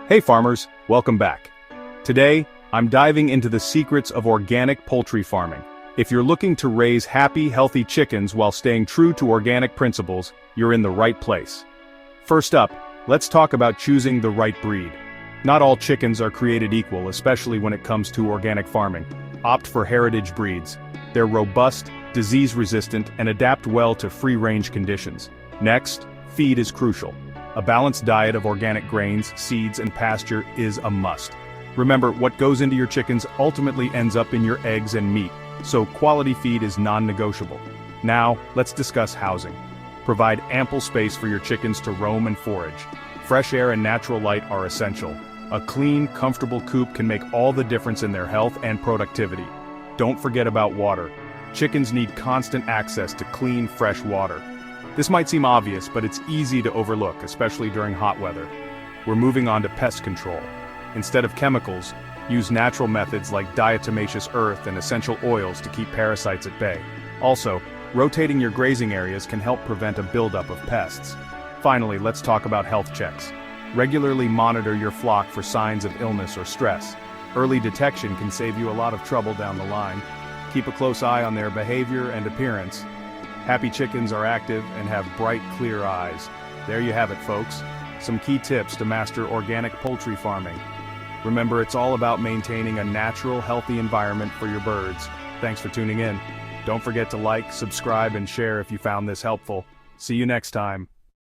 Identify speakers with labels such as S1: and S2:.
S1: Hey farmers, welcome back. Today, I'm diving into the secrets of organic poultry farming. If you're looking to raise happy, healthy chickens while staying true to organic principles, you're in the right place. First up, let's talk about choosing the right breed. Not all chickens are created equal, especially when it comes to organic farming. Opt for heritage breeds. They're robust, disease-resistant, and adapt well to free-range conditions. Next, feed is crucial. A balanced diet of organic grains, seeds, and pasture is a must. Remember, what goes into your chickens ultimately ends up in your eggs and meat, so quality feed is non-negotiable. Now, let's discuss housing. Provide ample space for your chickens to roam and forage. Fresh air and natural light are essential. A clean, comfortable coop can make all the difference in their health and productivity. Don't forget about water. Chickens need constant access to clean, fresh water. This might seem obvious, but it's easy to overlook, especially during hot weather. We're moving on to pest control. Instead of chemicals, use natural methods like diatomaceous earth and essential oils to keep parasites at bay. Also, rotating your grazing areas can help prevent a buildup of pests. Finally, let's talk about health checks. Regularly monitor your flock for signs of illness or stress. Early detection can save you a lot of trouble down the line. Keep a close eye on their behavior and appearance. Happy chickens are active and have bright, clear eyes. There you have it, folks. Some key tips to master organic poultry farming. Remember, it's all about maintaining a natural, healthy environment for your birds. Thanks for tuning in. Don't forget to like, subscribe, and share if you found this helpful. See you next time.